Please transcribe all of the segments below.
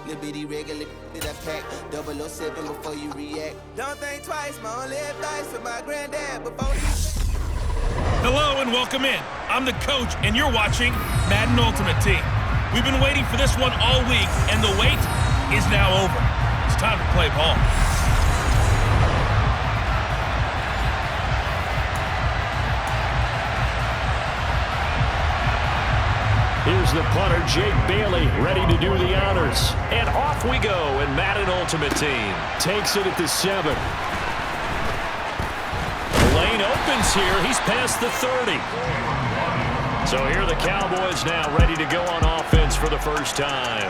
Little bitty regular that I pack. 007 before you react. Don't think twice, my only advice for my granddad before he... Hello and welcome in. I'm the coach and you're watching Madden Ultimate Team. We've been waiting for this one all week and the wait is now over. It's time to play ball. Here's the punter, Jake Bailey, ready to do the honors. And off we go in Madden Ultimate Team. Takes it at the 7. The lane opens here. He's past the 30. So here are the Cowboys now ready to go on offense for the first time.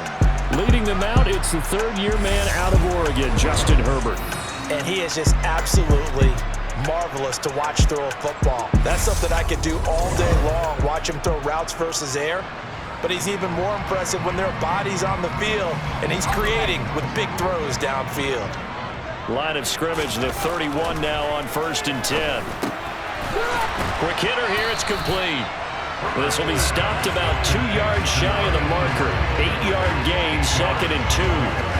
Leading them out, it's the third-year man out of Oregon, Justin Herbert. And he is just absolutely marvelous to watch throw a football. That's something I could do all day long, watch him throw routes versus air. But he's even more impressive when their body's on the field, and he's creating with big throws downfield. Line of scrimmage, the 31 now on 1st and 10. Quick hitter here, it's complete. This will be stopped about 2 yards shy of the marker. 8-yard gain, 2nd and 2.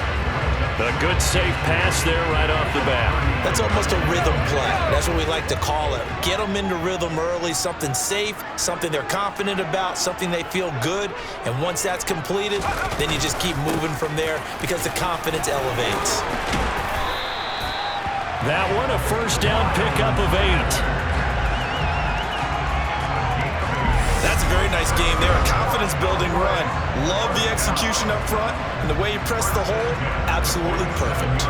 A good safe pass there right off the bat. That's almost a rhythm play. That's what we like to call it. Get them into rhythm early, something safe, something they're confident about, something they feel good. And once that's completed, then you just keep moving from there because the confidence elevates. That one, a first down pickup of 8. That's a very nice game there, a confidence-building run. Love the execution up front, and the way you press the hole, absolutely perfect.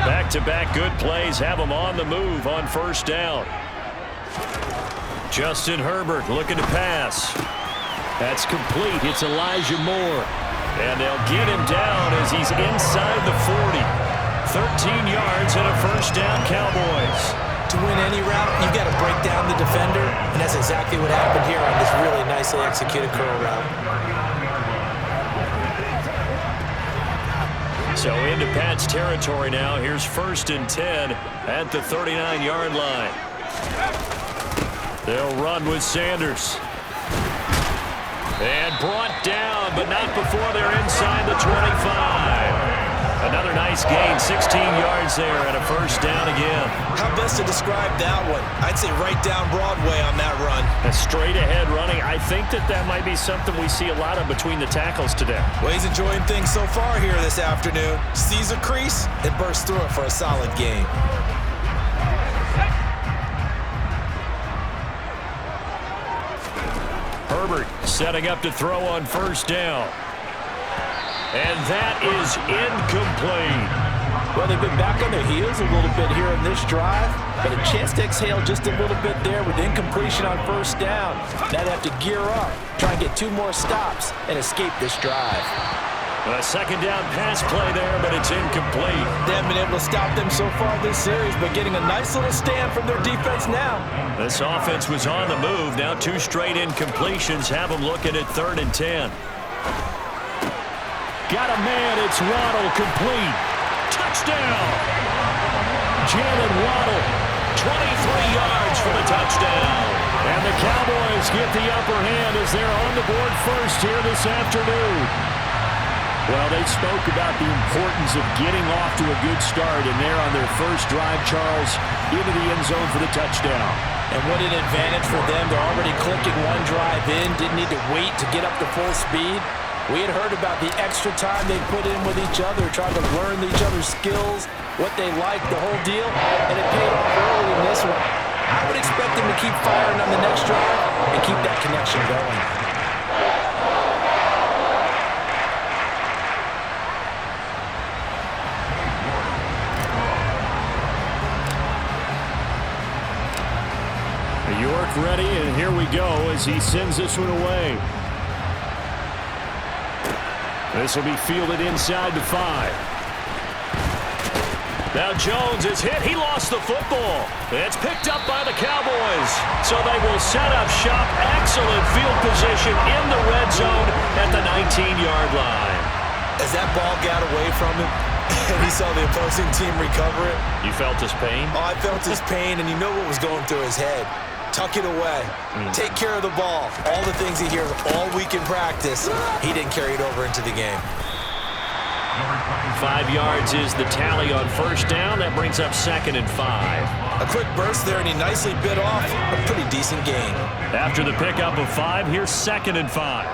Back-to-back good plays have them on the move on first down. Justin Herbert looking to pass. That's complete. It's Elijah Moore. And they'll get him down as he's inside the 40. 13 yards and a first down, Cowboys. To win any route, you've got to break down the defender, and that's exactly what happened here on this really nicely executed curl route. So into Pat's territory now. Here's 1st and 10 at the 39-yard line. They'll run with Sanders. And brought down, but not before they're inside the 25. Another nice gain, 16 yards there, and a first down again. How best to describe that one? I'd say right down Broadway on that run. A straight-ahead running. I think that might be something we see a lot of between the tackles today. Well, he's enjoying things so far here this afternoon. Sees a crease and bursts through it for a solid gain. Herbert setting up to throw on first down. And that is incomplete. Well, they've been back on their heels a little bit here in this drive, but a chance to exhale just a little bit there with incompletion on first down. Now they have to gear up, try and get 2 more stops, and escape this drive. A second down pass play there, but it's incomplete. They haven't been able to stop them so far this series, but getting a nice little stand from their defense now. This offense was on the move. Now 2 straight incompletions have them looking at 3rd and 10. Got a man, it's Waddle, complete. Touchdown! Jalen Waddle, 23 yards for the touchdown. And the Cowboys get the upper hand as they're on the board first here this afternoon. Well, they spoke about the importance of getting off to a good start, and they're on their first drive, Charles, into the end zone for the touchdown. And what an advantage for them. They're already clicking 1 drive in, didn't need to wait to get up to full speed. We had heard about the extra time they put in with each other, trying to learn each other's skills, what they like, the whole deal, and it paid off early in this one. I would expect them to keep firing on the next drive and keep that connection going. York ready, and here we go as he sends this one away. This will be fielded inside the 5. Now Jones is hit. He lost the football. It's picked up by the Cowboys. So they will set up shop. Excellent field position in the red zone at the 19-yard line. As that ball got away from him, and he saw the opposing team recover it. You felt his pain? Oh, I felt his pain, and you know what was going through his head. tuck it away, take care of the ball. All the things he hears all week in practice, he didn't carry it over into the game. 5 yards is the tally on first down. That brings up 2nd and 5. A quick burst there, and he nicely bit off a pretty decent gain. After the pickup of 5, here's 2nd and 5.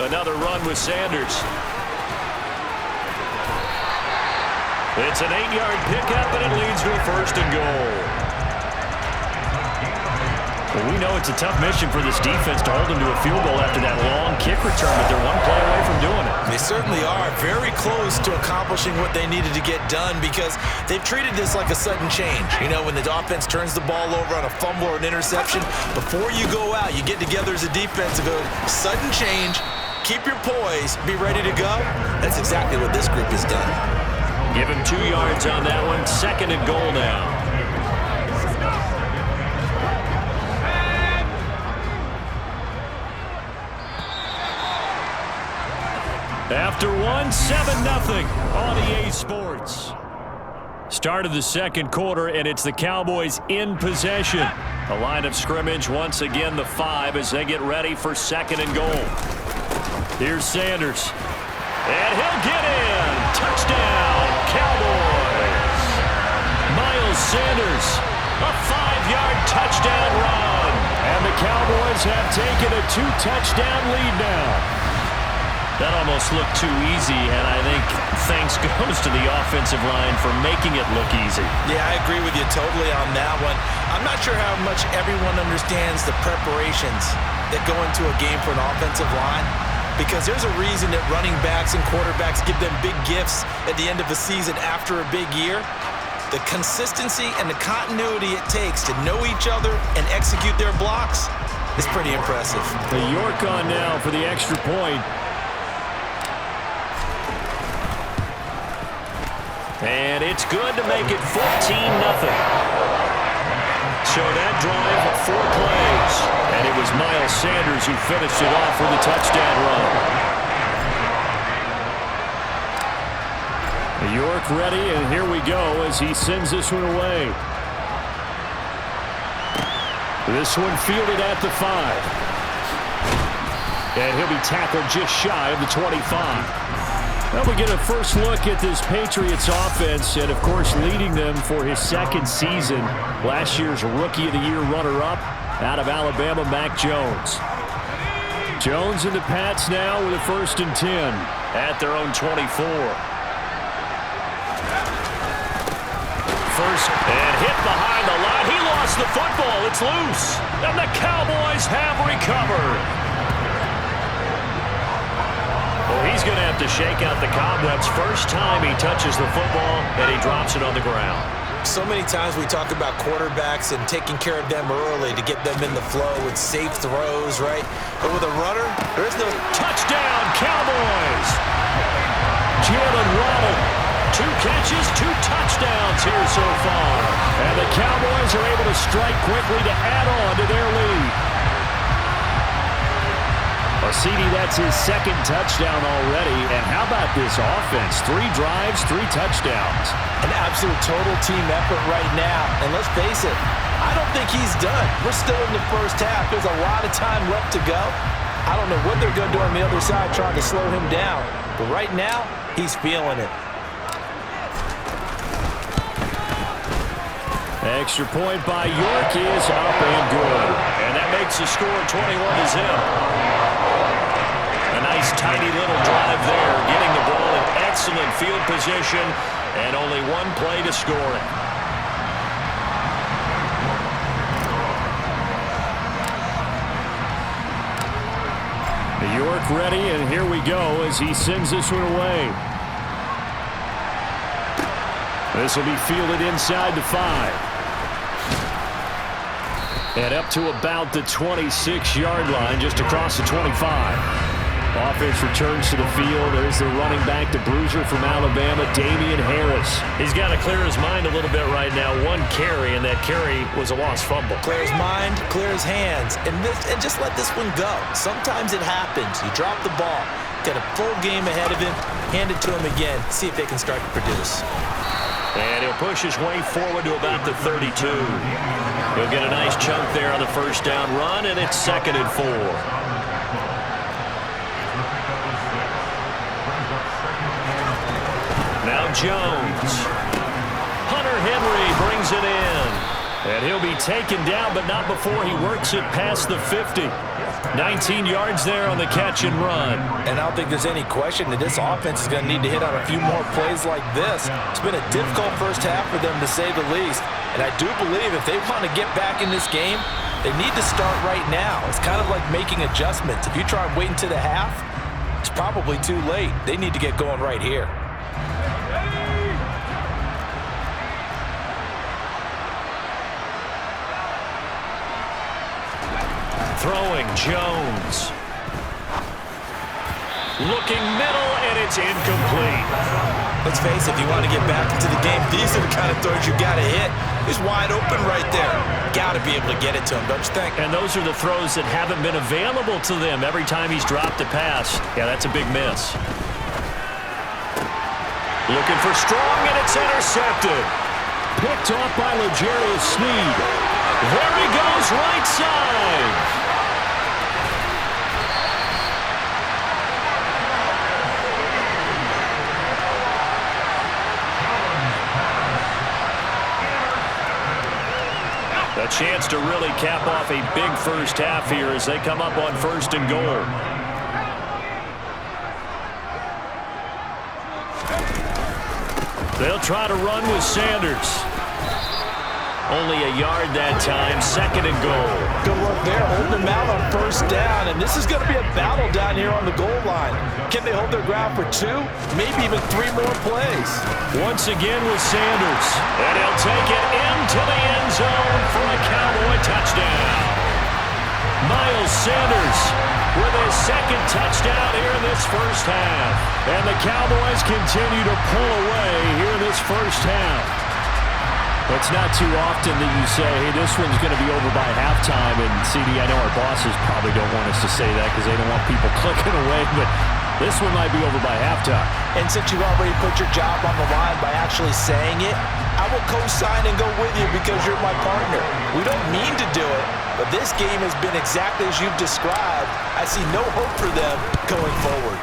Another run with Sanders. It's an 8-yard pickup, and it leads to a 1st and goal. Well, we know it's a tough mission for this defense to hold them to a field goal after that long kick return, but they're one play away from doing it. They certainly are very close to accomplishing what they needed to get done because they've treated this like a sudden change. You know, when the offense turns the ball over on a fumble or an interception, before you go out, you get together as a defense and go, sudden change, keep your poise, be ready to go. That's exactly what this group has done. Give him 2 yards on that one. 2nd and goal now. After 1, 7-0 on EA Sports. Start of the second quarter, and it's the Cowboys in possession. The line of scrimmage, once again, the 5 as they get ready for 2nd and goal. Here's Sanders. And he'll get in. Touchdown, Cowboys. Miles Sanders, a 5-yard touchdown run. And the Cowboys have taken a 2-touchdown lead now. That almost looked too easy, and I think thanks goes to the offensive line for making it look easy. Yeah, I agree with you totally on that one. I'm not sure how much everyone understands the preparations that go into a game for an offensive line, because there's a reason that running backs and quarterbacks give them big gifts at the end of a season after a big year. The consistency and the continuity it takes to know each other and execute their blocks is pretty impressive. The York on now for the extra point. And it's good to make it 14-0. So that drive, 4 plays. And it was Miles Sanders who finished it off with a touchdown run. York ready, and here we go as he sends this one away. This one fielded at the 5. And he'll be tackled just shy of the 25. Well, we get a first look at this Patriots offense and, of course, leading them for his 2nd season. Last year's Rookie of the Year runner-up out of Alabama, Mac Jones. Jones and the Pats now with a 1st and 10 at their own 24. First and hit behind the line. He lost the football. It's loose. And the Cowboys have recovered. Well, he's going to have to shake out the cobwebs. First time he touches the football, and he drops it on the ground. So many times we talk about quarterbacks and taking care of them early to get them in the flow with safe throws, right? But with a runner, there's no... Touchdown, Cowboys! Jalen Waddle, 2 catches, 2 touchdowns here so far. And the Cowboys are able to strike quickly to add on to their lead. Well, CD, that's his 2nd touchdown already. And how about this offense? 3 drives, 3 touchdowns. An absolute total team effort right now. And let's face it, I don't think he's done. We're still in the first half. There's a lot of time left to go. I don't know what they're going to do on the other side trying to slow him down. But right now, he's feeling it. Extra point by York is up and good. And that makes the score 21-0. A nice tidy little drive there, getting the ball in excellent field position, and only 1 play to score it. York ready, and here we go as he sends this one away. This will be fielded inside the 5. And up to about the 26-yard line, just across the 25. Offense returns to the field. There's the running back, the bruiser from Alabama, Damian Harris. He's got to clear his mind a little bit right now. 1 carry, and that carry was a lost fumble. Clear his mind, clear his hands, and just let this one go. Sometimes it happens. You drop the ball, got a full game ahead of him, hand it to him again, see if they can start to produce. And he'll push his way forward to about the 32. He'll get a nice chunk there on the first down run, and it's 2nd and 4. Now Jones. Hunter Henry brings it in. And he'll be taken down, but not before he works it past the 50. 19 yards there on the catch and run. And I don't think there's any question that this offense is going to need to hit on a few more plays like this. It's been a difficult first half for them, to say the least. And I do believe if they want to get back in this game, they need to start right now. It's kind of like making adjustments. If you try and wait until the half, it's probably too late. They need to get going right here. Throwing Jones. Looking middle, and it's incomplete. Let's face it, if you want to get back into the game, these are the kind of throws you got to hit. He's wide open right there. Got to be able to get it to him, don't you think? And those are the throws that haven't been available to them every time he's dropped a pass. Yeah, that's a big miss. Looking for strong, and it's intercepted. Picked off by L'Jarius Sneed. There he goes, right side. A chance to really cap off a big first half here as they come up on 1st and goal. They'll try to run with Sanders. Only a yard that time, 2nd and goal. Good work there, holding them out on 1st down, and this is going to be a battle down here on the goal line. Can they hold their ground for 2, maybe even 3 more plays? Once again with Sanders, and he'll take it into the end zone for a Cowboy touchdown. Miles Sanders with his 2nd touchdown here in this first half. And the Cowboys continue to pull away here in this first half. It's not too often that you say, hey, this one's going to be over by halftime. And, CD, I know our bosses probably don't want us to say that because they don't want people clicking away, but this one might be over by halftime. And since you've already put your job on the line by actually saying it, I will co-sign and go with you because you're my partner. We don't mean to do it, but this game has been exactly as you've described. I see no hope for them going forward.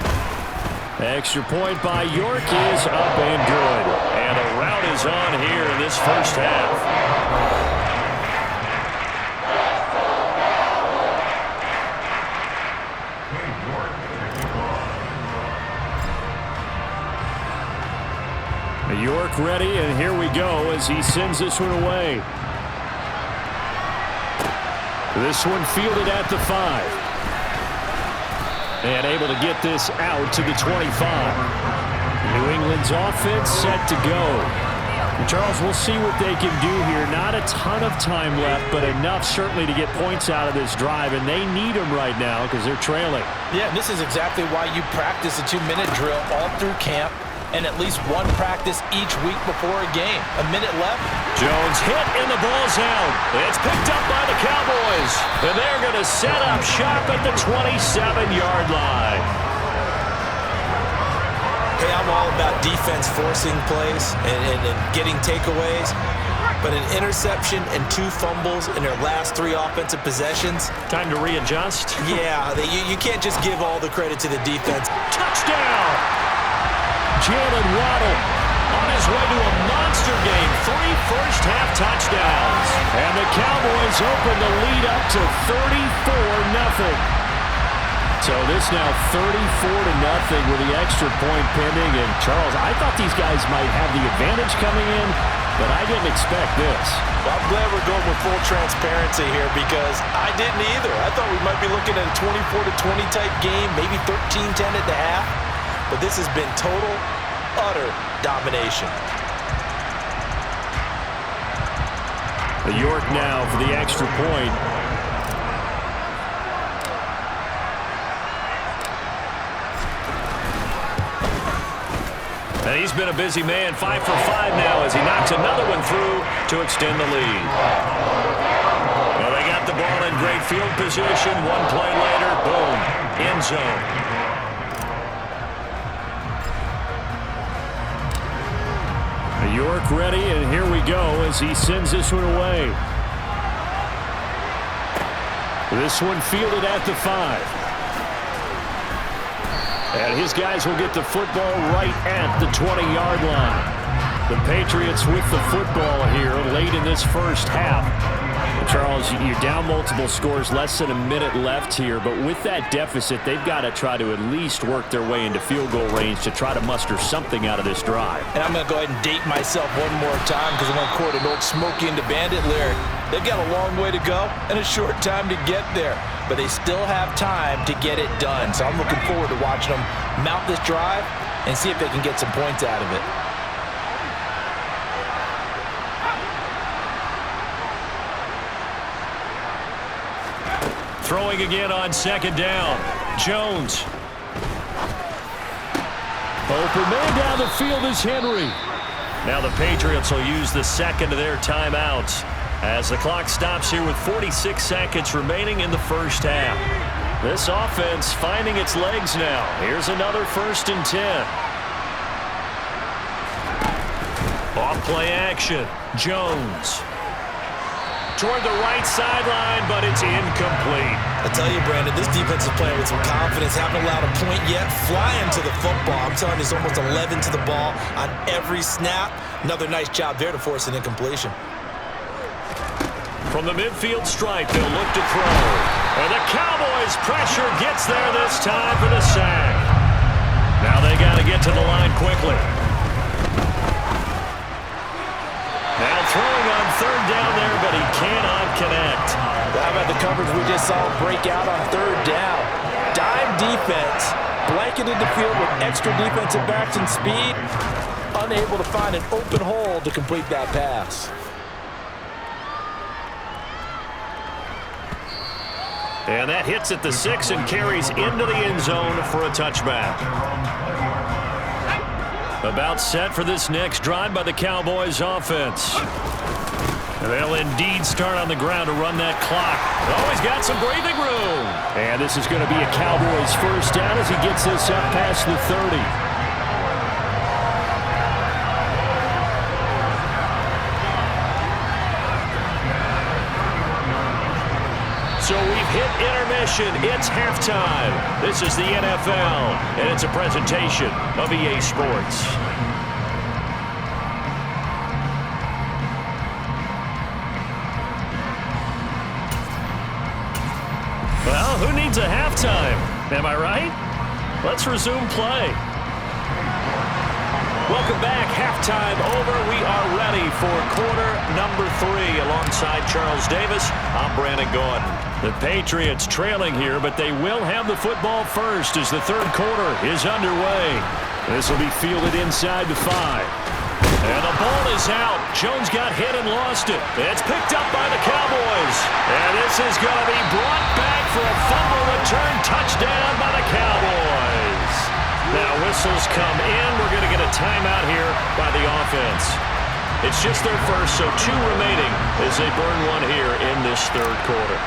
Extra point by York is up and good. And a rout is on here in this first half. York ready, and here we go as he sends this one away. This one fielded at the 5. And able to get this out to the 25. New England's offense set to go. And Charles, we'll see what they can do here. Not a ton of time left, but enough certainly to get points out of this drive. And they need them right now because they're trailing. Yeah, and this is exactly why you practice a 2-minute drill all through camp and at least one practice each week before a game. A minute left. Jones hit and the ball's out. It's picked up by the Cowboys. And they're going to set up shop at the 27-yard line. Hey, I'm all about defense forcing plays and getting takeaways. But an interception and 2 fumbles in their last 3 offensive possessions. Time to readjust. Yeah, you can't just give all the credit to the defense. Touchdown! Jalen Waddle on his way to a monster game. 3 first-half touchdowns. And the Cowboys open the lead up to 34-0. So this now 34-0 with the extra point pending. And Charles, I thought these guys might have the advantage coming in, but I didn't expect this. Well, I'm glad we're going with full transparency here because I didn't either. I thought we might be looking at a 24-20 type game, maybe 13-10 at the half. But this has been total, utter domination. York now for the extra point. And he's been a busy man, 5 for 5 now as he knocks another one through to extend the lead. Well, they got the ball in great field position. 1 play later, boom, end zone. York ready, and here we go as he sends this one away. This one fielded at the 5. And his guys will get the football right at the 20-yard line. The Patriots with the football here late in this first half. Charles, you're down multiple scores, less than a minute left here, but with that deficit, they've got to try to at least work their way into field goal range to try to muster something out of this drive. And I'm going to go ahead and date myself one more time because I'm going to quote an old Smokey and the Bandit lyric. They've got a long way to go and a short time to get there, but they still have time to get it done. So I'm looking forward to watching them mount this drive and see if they can get some points out of it. Throwing again on second down. Jones. Open man down the field is Henry. Now the Patriots will use the second of their timeouts as the clock stops here with 46 seconds remaining in the first half. This offense finding its legs now. Here's another 1st and 10. Off play action. Jones. Toward the right sideline, but it's incomplete. I tell you, Brandon, this defense is playing with some confidence. Haven't allowed a point yet. Flying to the football. I'm telling you, it's almost 11 to the ball on every snap. Another nice job there to force an incompletion. From the midfield stripe, they'll look to throw. And the Cowboys' pressure gets there this time for the sack. Now they got to get to the line quickly. Now throwing on third down there, but he cannot connect. How about the coverage we just saw break out on third down? Dime defense, blanketed the field with extra defensive backs and speed, unable to find an open hole to complete that pass. And that hits at the 6 and carries into the end zone for a touchback. About set for this next drive by the Cowboys offense. They'll indeed start on the ground to run that clock. Always got some breathing room. And this is going to be a Cowboys first down as he gets this up past the 30. So we've hit intermission. It's halftime. This is the NFL, and it's a presentation of EA Sports. Well, who needs a halftime? Am I right? Let's resume play. Welcome back. Halftime over. We are ready for quarter number 3. Alongside Charles Davis, I'm Brandon Gordon. The Patriots trailing here, but they will have the football first as the third quarter is underway. This will be fielded inside the 5. And the ball is out. Jones got hit and lost it. It's picked up by the Cowboys. And this is going to be brought back for a fumble return touchdown by the Cowboys. Now whistles come in. We're going to get a timeout here by the offense. It's just their first, so 2 remaining as they burn one here in this third quarter.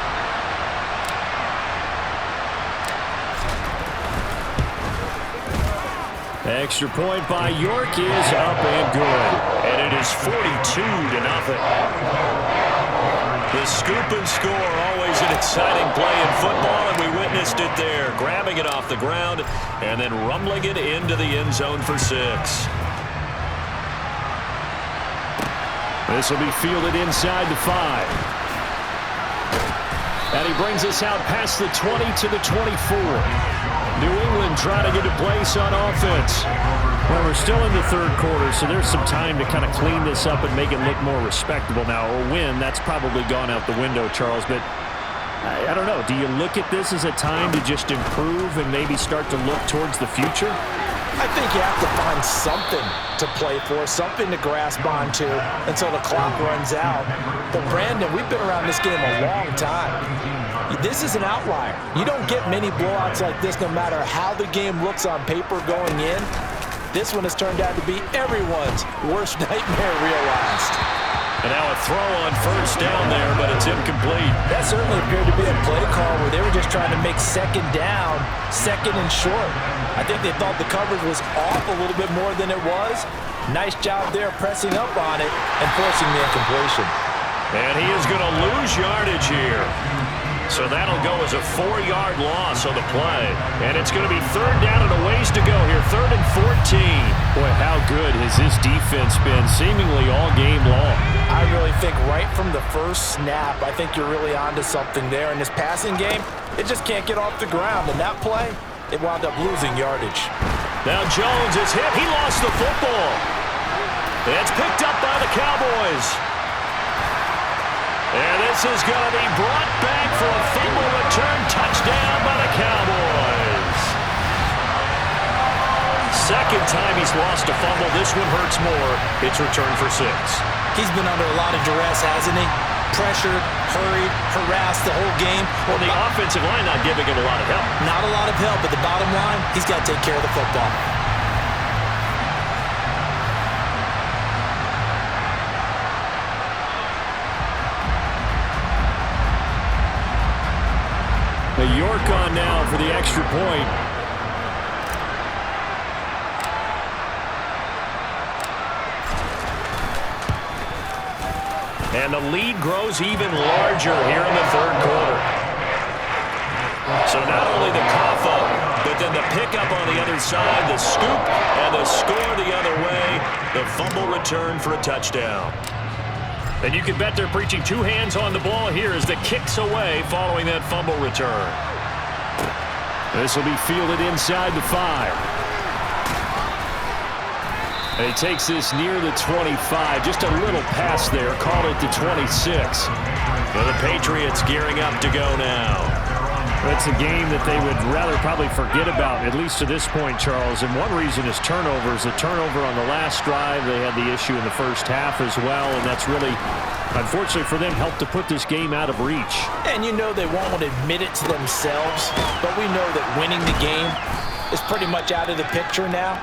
Extra point by York is up and good. And it is 42-0. The scoop and score, always an exciting play in football, and we witnessed it there. Grabbing it off the ground and then rumbling it into the end zone for 6. This will be fielded inside the 5. And he brings us out past the 20 to the 24. New England trying to get a place on offense. Well, we're still in the third quarter, so there's some time to kind of clean this up and make it look more respectable now. A win, that's probably gone out the window, Charles, but I don't know. Do you look at this as a time to just improve and maybe start to look towards the future? I think you have to find something to play for, something to grasp onto until the clock runs out. But, Brandon, we've been around this game a long time. This is an outlier. You don't get many blowouts like this no matter how the game looks on paper going in. This one has turned out to be everyone's worst nightmare realized. And now a throw on first down there, but it's incomplete. That certainly appeared to be a play call where they were just trying to make second down, second and short. I think they thought the coverage was off a little bit more than it was. Nice job there pressing up on it and forcing the incompletion. And he is going to lose yardage here. So that'll go as a 4-yard loss on the play. And it's going to be third down and a ways to go here. 3rd and 14. Boy, how good has this defense been seemingly all game long? I really think right from the first snap, I think you're really onto something there. In this passing game, it just can't get off the ground. And that play, it wound up losing yardage. Now Jones is hit. He lost the football. It's picked up by the Cowboys. And this is going to be brought back for a fumble return touchdown by the Cowboys. Second time he's lost a fumble. This one hurts more. It's returned for 6. He's been under a lot of duress, hasn't he? Pressured, hurried, harassed the whole game. Well, the offensive line not giving him a lot of help. Not a lot of help, but the bottom line, he's got to take care of the football. York on now for the extra point. And the lead grows even larger here in the third quarter. So not only the cough up, but then the pickup on the other side, the scoop, and the score the other way. The fumble return for a touchdown. And you can bet they're preaching 2 hands on the ball here as the kick's away following that fumble return. This will be fielded inside the 5. And he takes this near the 25. Just a little pass there. Call it the 26. Well, the Patriots gearing up to go now. It's a game that they would rather probably forget about, at least to this point, Charles. And one reason is turnovers. The turnover on the last drive, they had the issue in the first half as well, and that's really, unfortunately for them, helped to put this game out of reach. And you know they won't want to admit it to themselves, but we know that winning the game is pretty much out of the picture now.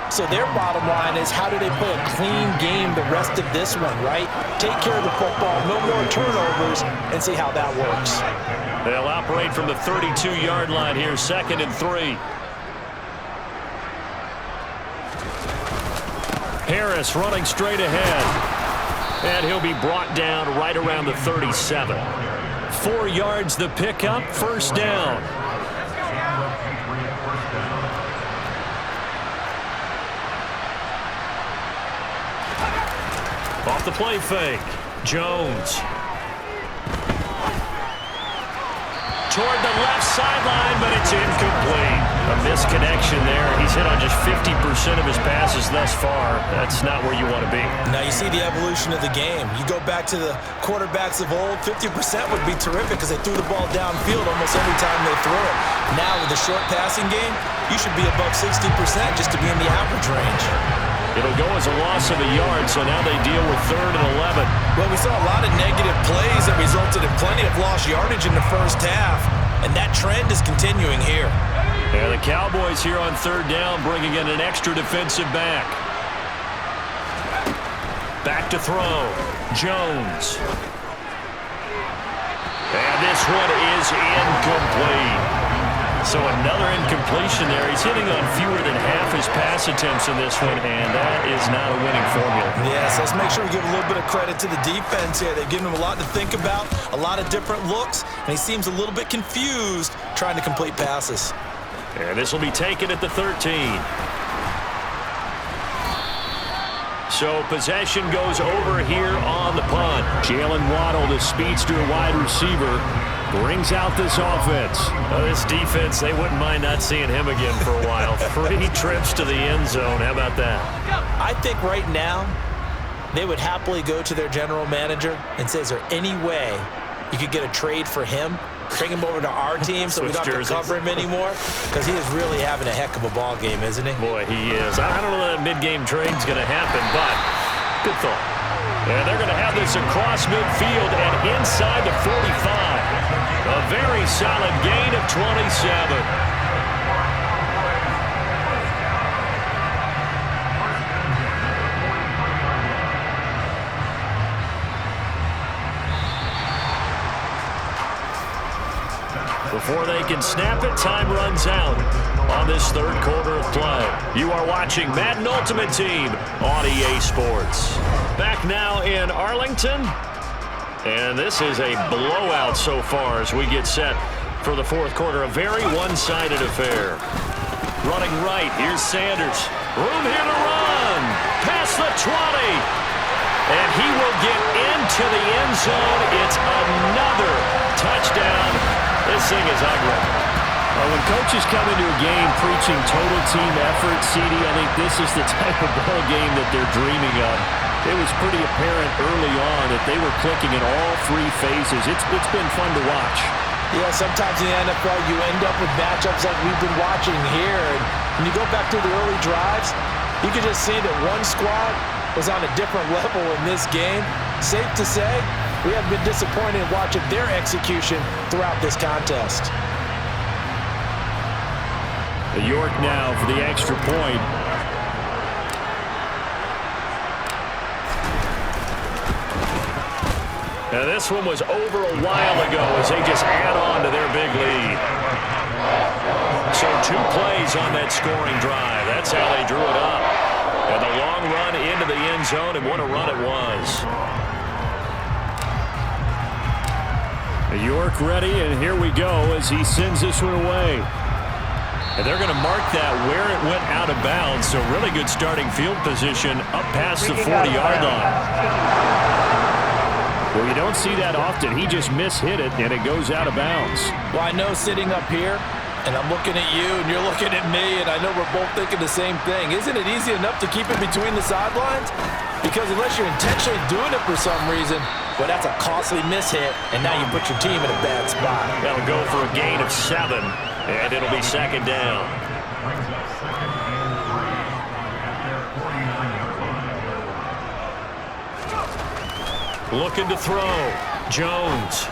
So their bottom line is, how do they play a clean game the rest of this one, right? Take care of the football, no more turnovers, and see how that works. They'll operate from the 32-yard line here, 2nd and 3. Harris running straight ahead. And he'll be brought down right around the 37. 4 yards the pickup, first down. Off the play fake. Jones. Toward the left sideline, but it's incomplete. A misconnection there. He's hit on just 50% of his passes thus far. That's not where you want to be. Now you see the evolution of the game. You go back to the quarterbacks of old, 50% would be terrific because they threw the ball downfield almost every time they threw it. Now with the short passing game, you should be above 60% just to be in the average range. It'll go as a loss of a yard, so now they deal with 3rd and 11. Well, we saw a lot of negative plays that resulted in plenty of lost yardage in the first half, and that trend is continuing here. Yeah, the Cowboys here on 3rd down, bringing in an extra defensive back. Back to throw. Jones. And this one is incomplete. So another incompletion there. He's hitting on fewer than half his pass attempts in this one, and that is not a winning formula. Yes, let's make sure we give a little bit of credit to the defense here. They've given him a lot to think about, a lot of different looks, and he seems a little bit confused trying to complete passes. And this will be taken at the 13. So possession goes over here on the punt. Jalen Waddle, the speedster wide receiver, brings out this offense. This defense, they wouldn't mind not seeing him again for a while. 3 trips to the end zone. How about that? I think right now they would happily go to their general manager and say, is there any way you could get a trade for him? Bring him over to our team so we don't have to cover him anymore? Because he is really having a heck of a ball game, isn't he? Boy, he is. I don't know that mid-game trade's going to happen, but good thought. And they're going to have this across midfield and inside the 45. A very solid gain of 27. Before they can snap it, time runs out on this third quarter of play. You are watching Madden Ultimate Team on EA Sports. Back now in Arlington. And this is a blowout so far as we get set for the fourth quarter. A very one-sided affair. Running right, here's Sanders. Room here to run. Past the 20. And he will get into the end zone. It's another touchdown. This thing is ugly. When coaches come into a game preaching total team effort, CD, I think this is the type of ball game that they're dreaming of. It was pretty apparent early on that they were clicking in all three phases. It's been fun to watch. Yeah, sometimes in the NFL you end up with matchups like we've been watching here. And when you go back to the early drives, you can just see that one squad was on a different level in this game. Safe to say, we have been disappointed watching their execution throughout this contest. York now for the extra point. Now this one was over a while ago as they just add on to their big lead. So 2 plays on that scoring drive. That's how they drew it up. And the long run into the end zone, and what a run it was. York ready, and here we go as he sends this one away. And they're going to mark that where it went out of bounds, so really good starting field position up past the 40-yard line. Well, you don't see that often. He just mishit it, and it goes out of bounds. Well, I know sitting up here, and I'm looking at you, and you're looking at me, and I know we're both thinking the same thing. Isn't it easy enough to keep it between the sidelines? Because unless you're intentionally doing it for some reason, well, that's a costly mishit, and now you put your team in a bad spot. That'll go for a gain of 7, and it'll be second down. Looking to throw. Jones.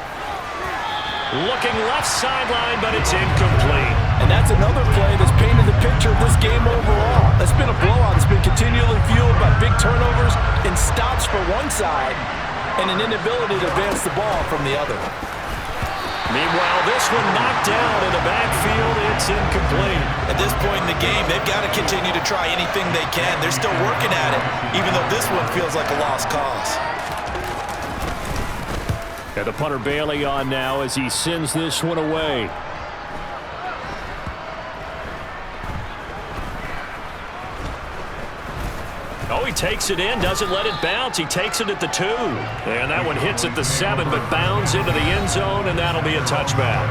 Looking left sideline, but it's incomplete. And that's another play that's painted the picture of this game overall. It's been a blowout. It's been continually fueled by big turnovers and stops for one side and an inability to advance the ball from the other. Meanwhile, this one knocked down in the backfield. It's incomplete. At this point in the game, they've got to continue to try anything they can. They're still working at it, even though this one feels like a lost cause. And the punter Bailey on now as he sends this one away. Oh, he takes it in, doesn't let it bounce. He takes it at the 2. And that one hits at the 7, but bounds into the end zone, and that'll be a touchback.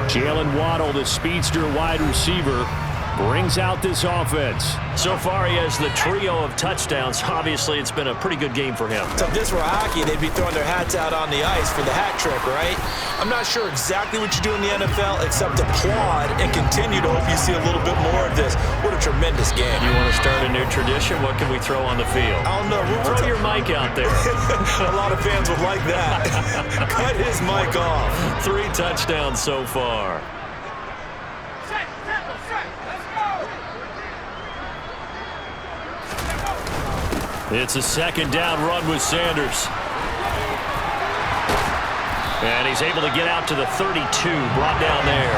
Jalen Waddle, the speedster wide receiver, brings out this offense. So far, he has the trio of touchdowns. Obviously, it's been a pretty good game for him. So if this were hockey, they'd be throwing their hats out on the ice for the hat trick, right? I'm not sure exactly what you do in the NFL except applaud and continue to hope you see a little bit more of this. What a tremendous game. You want to start a new tradition? What can we throw on the field? I don't know. Throw your mic out there. A lot of fans would like that. Cut his mic off. 3 touchdowns so far. It's a second down run with Sanders. And he's able to get out to the 32, brought down there.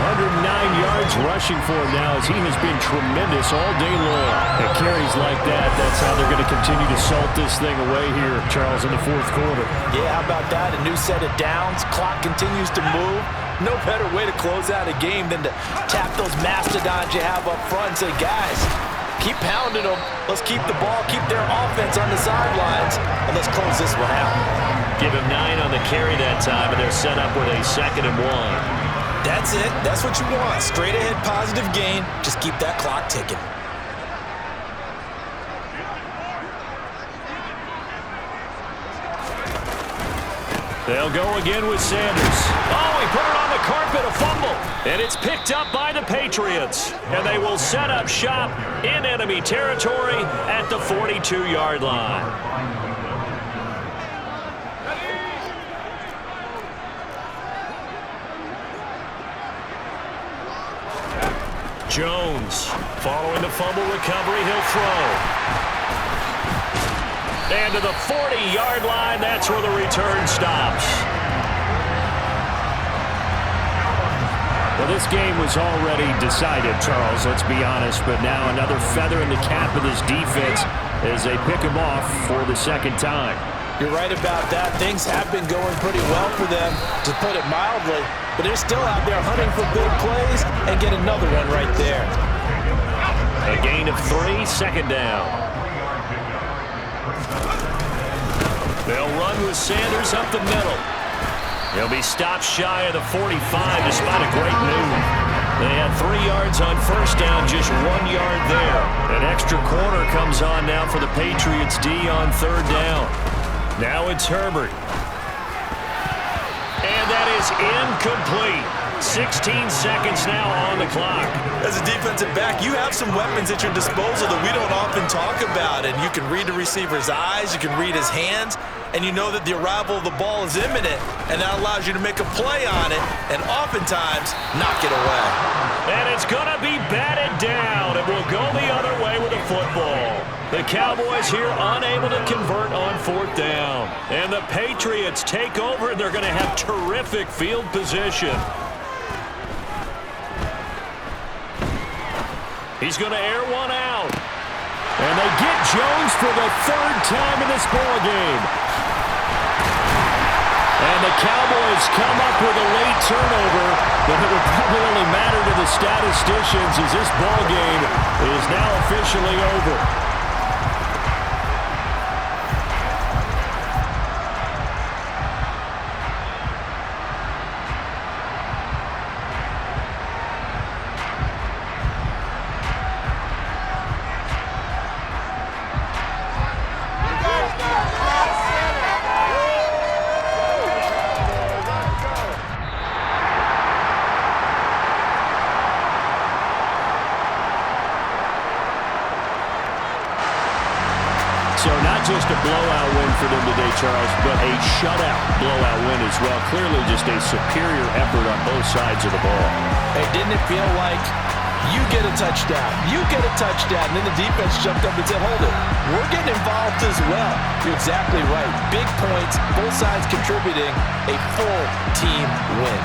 109 yards rushing for him now as he has been tremendous all day long. At carries like that, that's how they're going to continue to salt this thing away here, Charles, in the fourth quarter. Yeah, how about that? A new set of downs. Clock continues to move. No better way to close out a game than to tap those mastodons you have up front and say, guys, keep pounding them. Let's keep the ball, keep their offense on the sidelines, and let's close this one out. Give him 9 on the carry that time, and they're set up with a 2nd and 1. That's it. That's what you want. Straight ahead positive gain. Just keep that clock ticking. They'll go again with Sanders. Oh, he put it on the carpet, a fumble. And it's picked up by the Patriots. And they will set up shop in enemy territory at the 42-yard line. Jones, following the fumble recovery, he'll throw. And to the 40-yard line, that's where the return stops. Well, this game was already decided, Charles, let's be honest, but now another feather in the cap of this defense as they pick him off for the second time. You're right about that. Things have been going pretty well for them, to put it mildly, but they're still out there hunting for big plays and get another one right there. A gain of 3, second down. They'll run with Sanders up the middle. He'll be stopped shy of the 45 despite a great move. They had 3 yards on first down, just 1 yard there. An extra corner comes on now for the Patriots D on third down. Now it's Herbert. And that is incomplete. 16 seconds now on the clock. As a defensive back, you have some weapons at your disposal that we don't often talk about. And you can read the receiver's eyes, you can read his hands, and you know that the arrival of the ball is imminent, and that allows you to make a play on it and oftentimes knock it away. And it's going to be batted down. It will go the other way with the football. The Cowboys here unable to convert on fourth down. And the Patriots take over, and they're going to have terrific field position. He's going to air one out. And they get Jones for the third time in this ball game. And the Cowboys come up with a late turnover, but it will probably only matter to the statisticians as this ball game is now officially over. So not just a blowout win for them today, Charles, but a shutout blowout win as well. Clearly just a superior effort on both sides of the ball. Hey, didn't it feel like you get a touchdown, and then the defense jumped up and said, hold it, we're getting involved as well. You're exactly right. Big points, both sides contributing, a full team win.